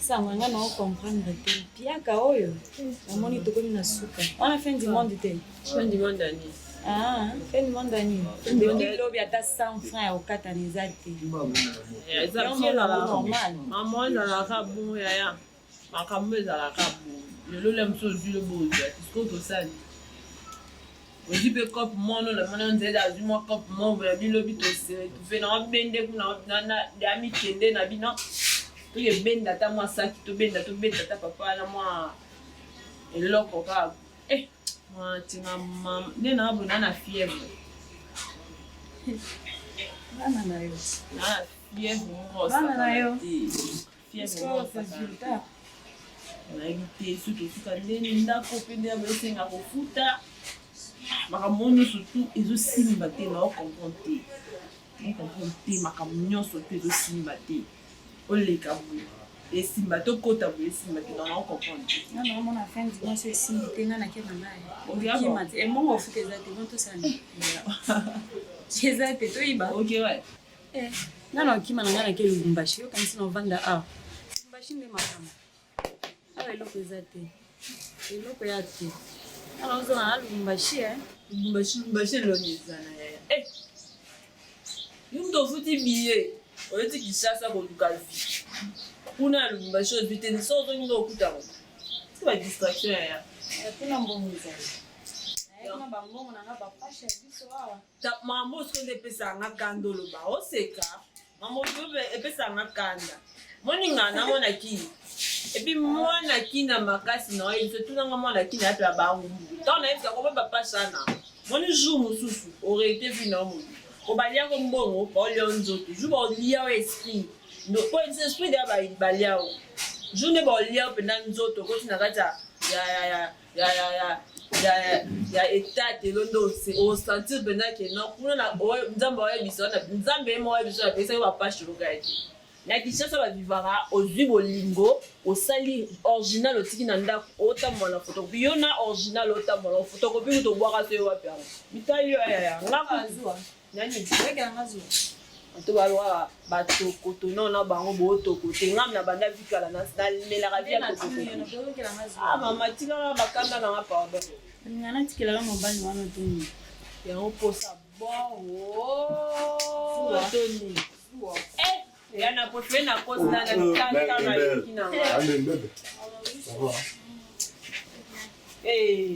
ça moi nga na comprendre te piaka oyo amoni to koni na suka on a fin du monde te fin du monde ani fin du monde ani depuis lobi ata 100 francs au kataniza te exactement normal maman na la kabu ya makambo ezalaka bo lelo le mso ozwi le bozo tisiko tosali ozwi mpe cope mono le mona nzela azwi mwa cope mo bilobi tofe na bende kuna ya mikende na bino toyebenda ata mwa saki tobenda ata papa na mwa eloko kaka mwatinga nde na abona na fièvre bana na yo na fièvre bana na yo fièvre nayebi te soki esuka ndeni ndako mpe nde abaesenga kofuta makambo nyonso tu ezosimba te na okomprendre te makambo nyonso tu ezosimba te oleka boye esimba te okota boye esimba te na okomprendre nga naomona fin du mois esimbi te nga nakeba naye te emongo ofuta eza te bontosani eza te toyiba nga na okima na nga nake lubumbashi yokanisi na ovanda awa lubumbashi nde makambo awa eloko eza te eloko ya te ana ozona na lubumbashi lubumbashi elongi eza na yaya yo mutu ofuti biye oyoti kishasa koluka vi kuna ya lubumbashi ozwi te so ozongi okutango ti badistraction yaya mpona mbongo ezali na bambongo nanga bapashe ya biso awa mambo osiko nde epesanga kanda oloba oseka mambo epesanga kanda moninga na monaki epi mwana kina makasi na oyo biso tunanga mwana kina yape ya bangu ntango nayebisa koba bapashana moni jour mosusu aurait été vu na omobi obaliako mbongo baolia nzoto jour baolia o esprit po esprit deya balia o jour nde baolia o mpena nzoto koti na kati ya etat elondo osentir mpena ke non kuna nzambe oyebiso nzambe ye mo oyebiso apesaki bapashe loka ete na kishasa bavivaka ozwi bolingo osali original otiki na ndako otambola na fotokopi yo na original otambola fotokopi kuto obwaka so yo wapi yango mitali yo yaya ngako nani to balwa batokoto no na bango botokote ngam na banda vikala namelaka via tokoto mama tika bakanda nanga pardon ngana tikelaka mobali wana toni yango posa bon toni yana pote na kosa na tanta na yikina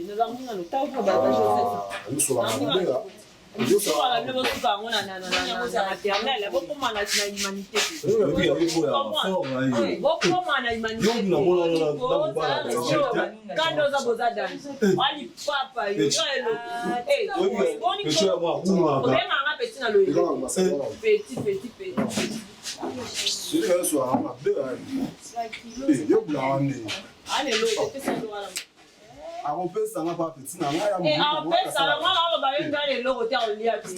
nous avons dit le temps pour nous sommes à la même chose on a na maternelle beaucoup mana na humanité beaucoup mana humanité quand nous avons besoin ali papa yo petit na le petit c'est que soit ma deux yo blande allez l'eau c'est ça on peut ça n'a pas petit na ya on peut ça la mala ba yo ngale logo te olia ti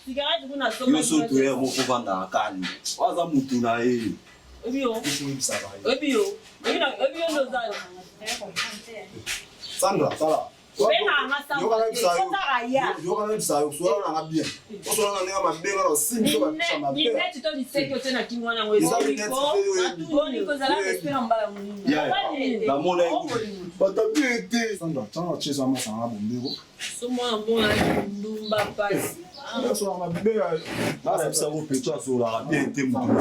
cigarette kuna soma yo so to ye mo ko vanda akani waza mutu na ye ebio no zalo Sandra sala bena ngasa yo kana bisa yo so na bien o so na nga mabenga ro simbi ba pisha ni mabenga net to di seko tena kingwana ngwe ko zala espera mbala munini la mona batapete Sandra tana cheza masanga bombego somo mbona ndumba pasi so na mabenga basa bisa ko petwa so la bien te mutu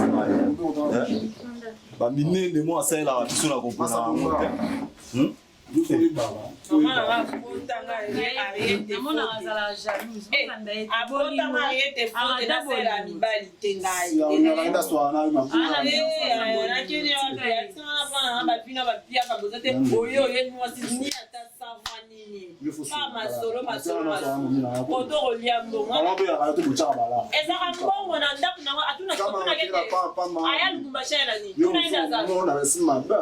ba minene mo asala biso na kompona Maman va contanga arrêter mona azala jalouse mokanda ete bolingo arrêter faute na sela mibali tengai nda so na ma na kini ya tsana bana ba pina ba pia ka bozate oyo ye mwasi ni ata savanini kama solo oto olia mbongo eza mbongo na ndaku na atuna kotuna kete aya lukumbasha na ni tuna ina za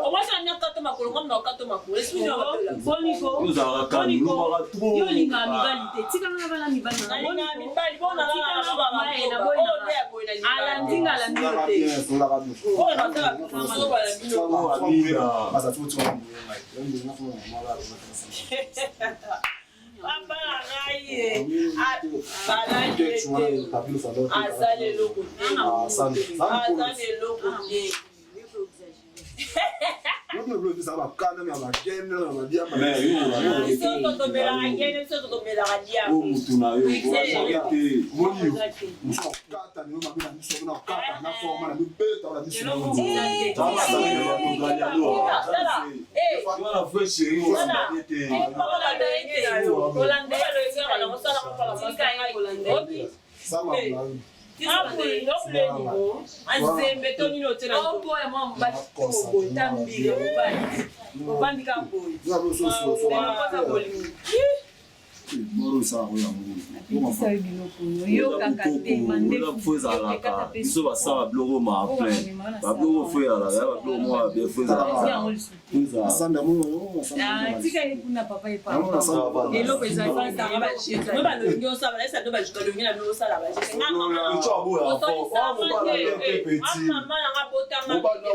omwasa nyaka to makolo ngam na kato makolo esino boniko yo linga mibali te tika na bana mibali na boniko mibali bona na baba na boina ala ndinga la miote bona ta so bala miote basa tu papa ngai azale loko azale loko me bloquer ça va quand même va gagner on va bien mais yo so to bela ngene so to bela dia o mutu na yo te moni so kata ni ma bina so na kata na forma na beta la biso wala foi chérie on va été ça va biso basala biloko ma plein babiloko fo yala ya babiloko mwa bien fo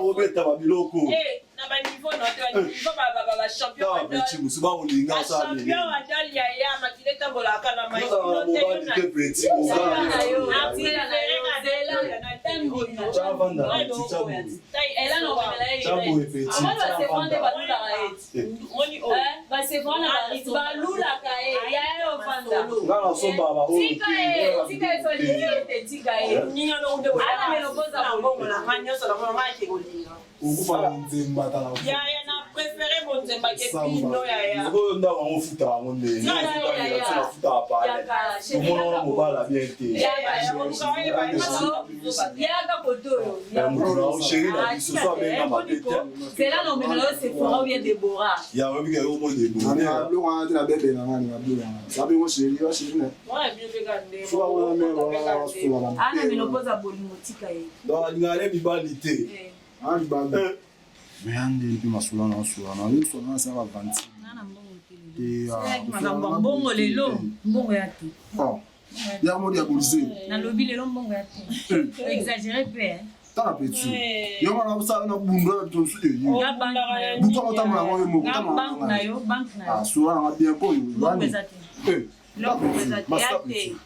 obeta babiloko na ba niveau ba champion ya makileta bolaka na mai na préféré mon zemba ke pino ya ngo nda wa futa ngonde na futa pa mo mobala bien te ya ga kodo ya mo chéri na biso so benga mabeta c'est là non mais là c'est fort ou bien Déborah ya wa biga yo mo Déborah na lo wa na bebe na ngani na bebe na sabi mo chéri wa chéri na moi bien begande so wa me wa so wa ana menopoza bolingo tika ye do ngale bibalite ani bande mais ande puis masula na yo so na sa va vanti nana mbongo te makambo mbongo lelo mbongo ya te ya mo dia bolise na lobi lelo mbongo ya te exagérer peu ta petit yo na sa na bunda to su de yo ya bank na yo bu ko ta mo mo ya bank na yo ah so na bien ko yo mbongo za te loko za te ya te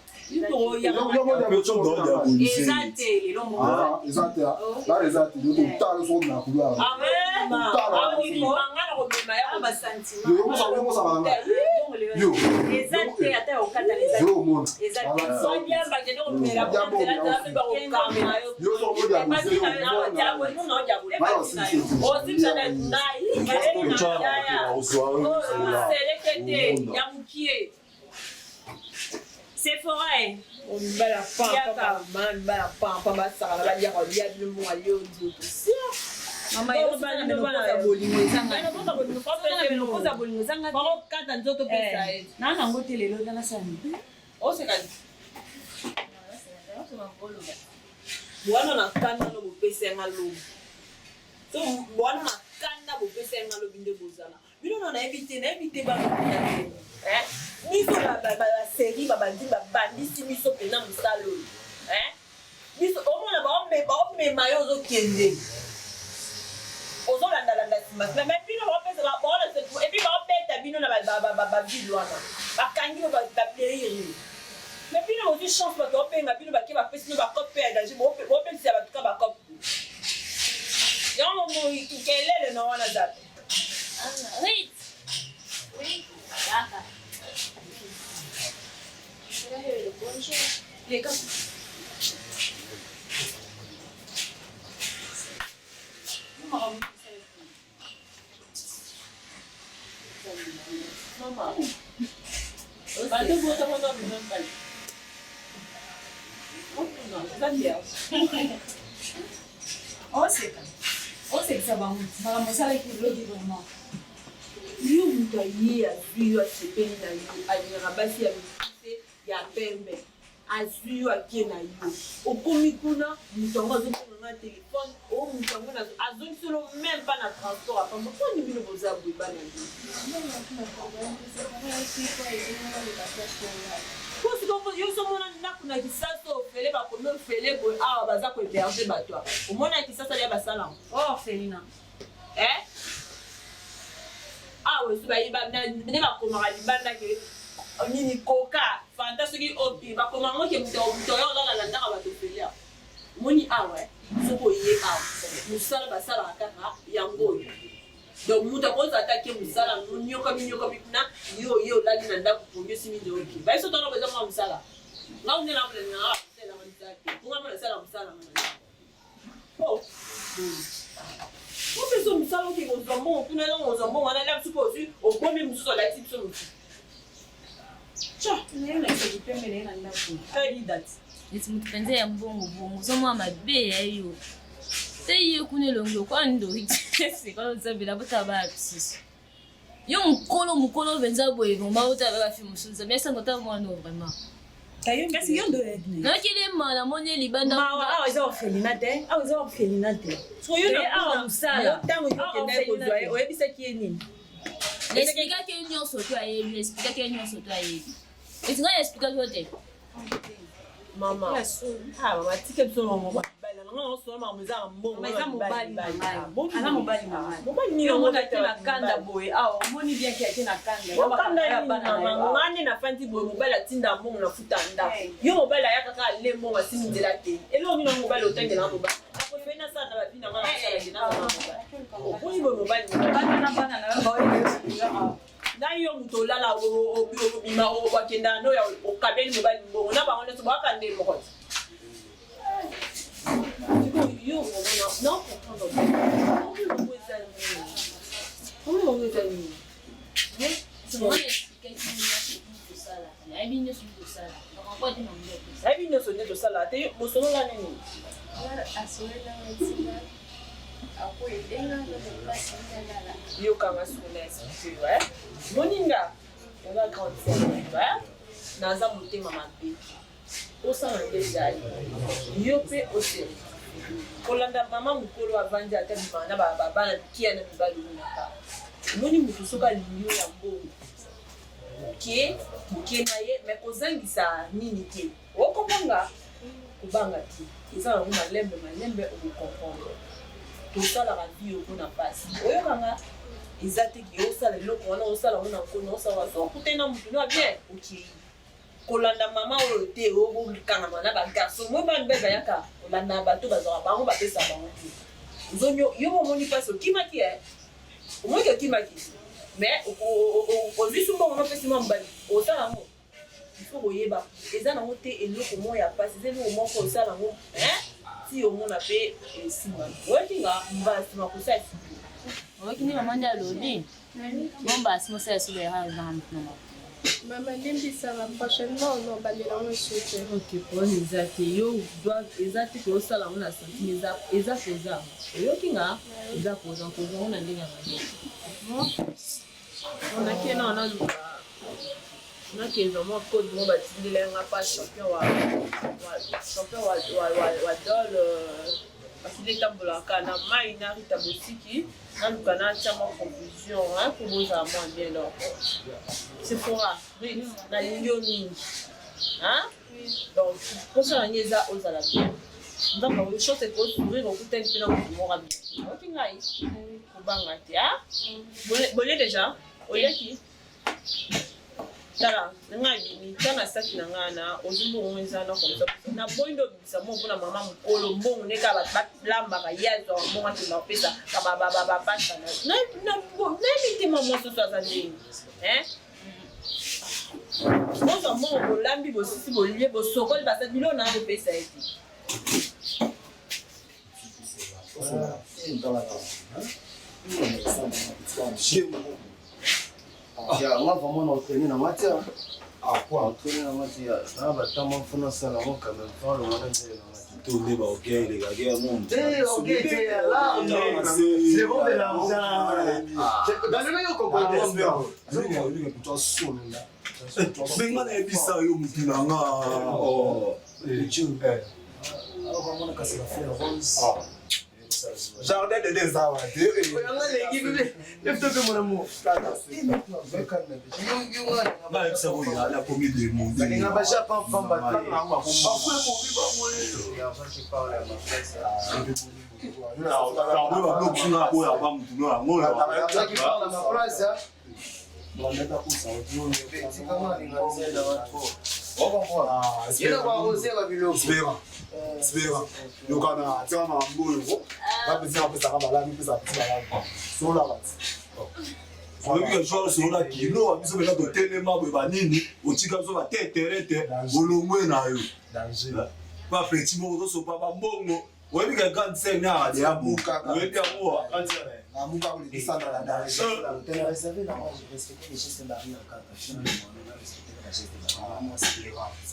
C'est forêt. On bala pampa basala ba dia ko dia le mo alio dio si mama yo bana no bana bolingo ezanga no bana bolingo fa pele no koza bolingo ezanga ba ko kata nzoto pesa na na ngote lelo na sani o se kali bwana na kanda no bo pesa ngalo so bwana na kanda bo pesa ngalo binde bozala bino na éviter ba miso ba série ba bandi ba bandisi miso pena musalo miso omona ba me mayo zo kende ozo landa sima mais bino ba pesa ba bona et puis ba beta bino na ba bilwana ba kangi ba périr mais bino aussi chance ba to penga bino ba ke ba pesa ba copé danger bo pesa ba tuka ba cop yango mo ikelele no wana zape wait Daka. Les comme maman. Pas de bout à mon homme, non pas. Non, ça vient. On sait que ça va. Maman, ça va être le vraiment. Yo mutayi azuyo asepeli na yo anyera basi ya mikuse ya pembe azuyo akie na yo okomi kuna mutu yango azomona na telefone o mutu yango azongi solo même pas na transport apamba poni bino boza boye bana yo somona ndako na kisasa ofele bakomi ofele boye awa baza kohéberge bato omona kisasa lia basala orphelina awe subayiba ne bakomaka libanda ke nini koka fanta soki opi bakomanga ke muto oyo olalandaka bato felia moni awe soki oye awa mosala basalaka kaka yango oyo Donc mutu akoza atake musala nyoka kuna yo lali na ndako ponyo simi de oki ba so tona kweza musala nga unena mule na sala manzake kunga mule sala musala mana oh on fait son musala qui on zombo kuna na on zombo wana la suko aussi au premier muso la type so mutu cha nena ikipembe na ndako ai that eti mutu penze ya mbongo zomo mabe ya yo teye kune longo kwa ndo ikese kwa nzabela botaba psis yo mukolo benza boye bomba botaba fi musunza mais ça ngota mwana vraiment tayo kasi yo ndo edne na kile mala mone libanda ma awa za ofelinate awa za ofelinate so yo na awa musala tango yo kende ko zoe oyebisa ki nini explica que nyo soto ayebi explica que nyo soto ayebi eti nga explica yote mama mama tike biso mama non seulement muzara mbongo mais ça mobali ala mobali ni yo mona tena kanda boye awa moni bien ki akena kanda ya bana ngani na fanti boye mobali atinda mbongo na futa nda yo mobali ya kaka le mbongo asimi ndela te elo ni mobali otengela mobali akofena sana ba bina ngana sala gina mama boye mobali na bana na ba na yo muto lala o bima o bakenda no ya o kabeli mobali mbongo na ba ngone so ba kande moko yo non comprendre comment on est amis mais c'est moi expliquer que ni sala ai binyo so sala kwa tena mdogo ai binyo so ndio sala te bosono la nini asolela wetina ako edenga ndo basi ndala yo kama sukuna tu ouais moninga on va grandir ouais naza mutema mabe osala ndezali yo pe oseli kolanda mama mukolo avandi ata bimana bana kia na mibali unaka moni mutu soka linyo ya mbongo ke na ye me kozangisa nini te okomanga kubanga te eza nango malembe okokomprendre tosalaka vi yoko na pasi oyokanga eza te ki osala eloko wana osala ngo na nkona osala sokutena mutu no bien okei kolanda mama oyo te obokanga na bagarso mo bana bezayaka kolanda bato bazaka bango bapesa bango te zonyo yo momoni pasi okimaki omoki okimaki mais ozwisi mbongo nopesi mwa mobali osala yango ifo koyeba eza nango te eloko moko ya pasi eza eloko moko osala yango ti omona mpe esima oyekinga mbasima kosala okini mamanda alobi bomba asimosa esolo ya hana mama Maman limbisa la prochainement on va aller dans le sud. OK, pour exact yo doit exact que ça là on a senti exact ça. Yo kinga exact poza on a ndinga ngani. On a kena on a luka. On a kezo mo code mo batindile nga pa champion wa dol parce qu'il est tambola kana mai na rita bosiki na luka na chama confusion hein pour vous à moi bien là. C'est pour na lingio mingi hein donc pour ça on est aux à la bien donc on chose c'est pour sourire au côté de la mort bien OK ngai ko banga tia bolé déjà oyaki tala ngai ni tana saki na ngana ozumbu ngweza na comme ça na boindo bisa mo mpona mama mukolo mbongo neka lamba ka yazo mbongo tina pesa ka baba pasa na mitima mo so ça ndini hein Bonjour, mon lambi bosisi bolie bosokoli basa bilo na ko pesa eti. Ya, moi vraiment on entraîner na matière. Ah quoi, entraîner na matière. Ah bah tant mon fona ça là quand même pas le moment de tourner ba OK les gars monde. OK, là c'est bon de l'argent. Dans le meilleur comprendre. Lui que toi sonne là. Benga na ebisa yo mutunanga. Oh, Dieu. Alors comment on casse la fleur rose. Jardin de des arbres. Oyanga leki bébé. Lève-toi mon amour. Ba ça vous ya la combien de monde. Ninga ba chapa pamba na ngwa komba. Afwe ko biba mo. Ya ça qui parle à ma place. Ça qui parle à ma place. On met à pouce c'est comment les gars dans votre on comprend il y a quoi oser la bilo Spera yokana tsama mboyo ba pesa ba la mi pesa so la que joueur sur la kilo, biso bela to telema bo banini, o tika biso ba teterete, bolongwe na yo. Danger. Ba petit mo so pa ba mbongo. Wewe ka kanse na ya buka. Wewe pia mo kanse na. Amuka ko le descendre la danger. Tena réservé là, moi je respecte les gestes barrières kaka.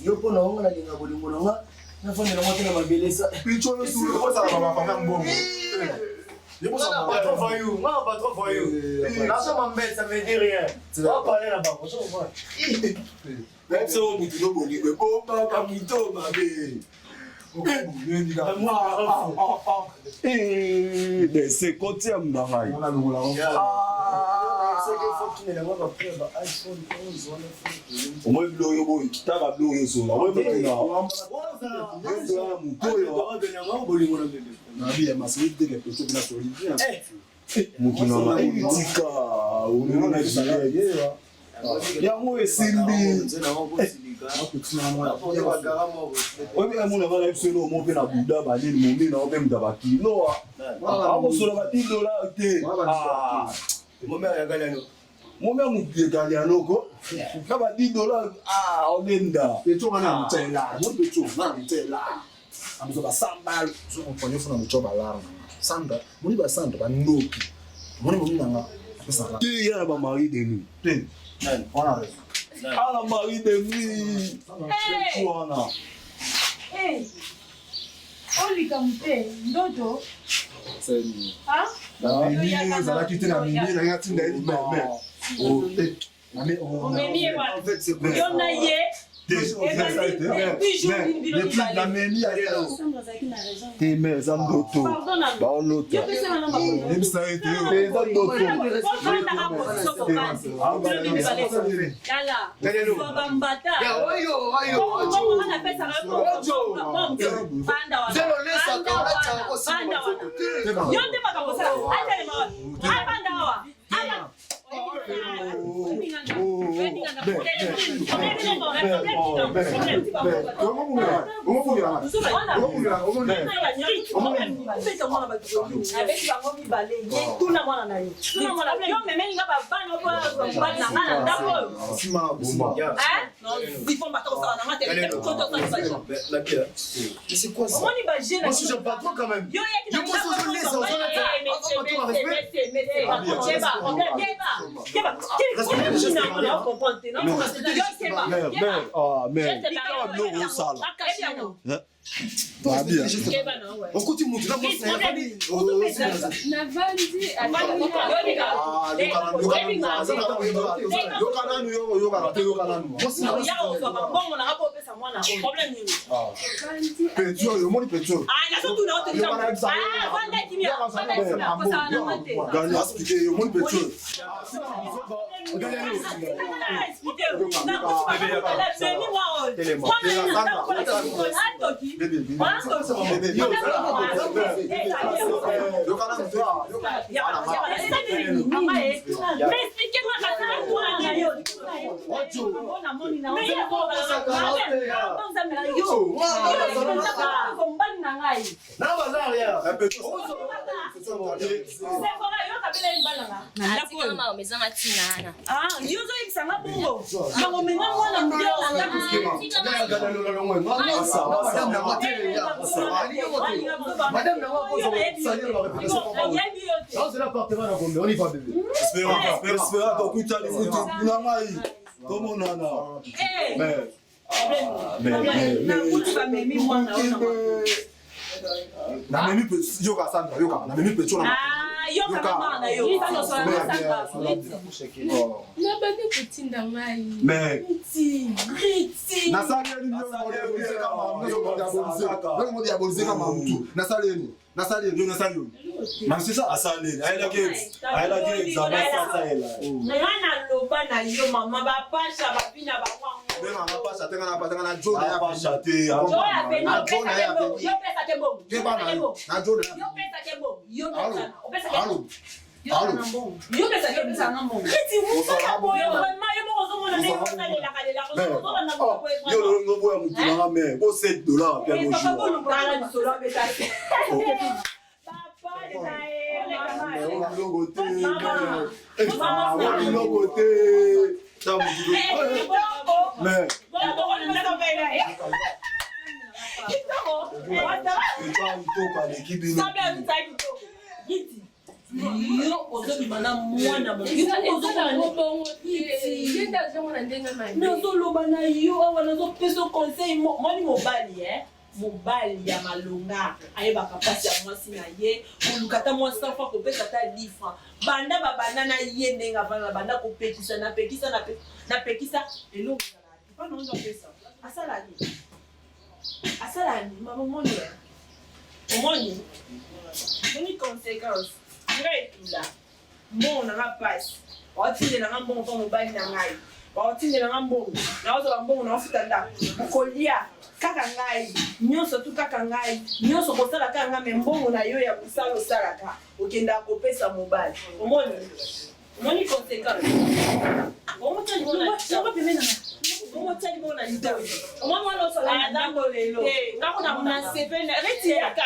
Yo pona onga na linga bolingo nga. Na fanya na moto na mabeleza. Picho le sous le ko ça va pas mbongo. Je pense pas trop voyou, moi pas trop voyou. L'argent m'embête, ça me dit rien. On va parler là-bas, on se voit. Même si on bouge bon, il peut pas comme mito ma bé. Mais c'est côté à m'arai. On a le là. C'est que faut qu'il ait la voix après iPhone 11 on va bloquer bon, tu vas bloquer sur là. On va bloquer là. Na bia maswidi ke pecho bila solidien. Mukina maika, unaona hivi. Yango esimbi. Wewe amuna bala ibselo mo pe na buda balini mo mina ope mtabaki. No. Abo sola ba $10 te. Ah. Mo me ayagala no. Mo me mugegala loko. Ka ba $10 ah olenda. Pecho kana mtela. Mo pecho na mtela. Amuzo ba sambal. So mo ponyo funa mo choba la. Sanda, moni ba sanda ba ndoki. Moni mo minanga. Pesa. Qui est ba mari de nous? Ten. On a raison. Ah la mari de lui. Tuana. Eh. Oli kampe ndoto. C'est Ah? la zala qui te na mini na ngati ndai mais. Oh, mais On met mieux En fait, c'est quoi? Yo na ye. La meni a Tes mères en d'auto. Ba on l'autre. même ça a été Tes en d'auto. C'est quoi ça? Moi, je suis pas trop quand même. On continue nazoloba na yo awa nazopesa conseil mwani mobali ya malonga ayebaka mpasi ya mwasi na ye koluka ata mwasi afa kopesa ata 10 francs banda babanda na ye ndenge avana banda kopekisa napekisa eloko ezalaki mpona ozopesa asalani mamomoni omoni moni conséquence ngai etula mbongo nanga mpasi waotindelanga mbongo mpo mobali na ngai waotindelanga mbongo naozoba mbongo naofuta ndako kolia kaka ngai nyonso tu kaka ngai nyonso kosala kaka ngai me mbongo na yo ya mosala osalaka okendaka kopesa mobali omoni conséquence omotali bona lito omoni wana osala ntango lelo ngako na sepene retiaka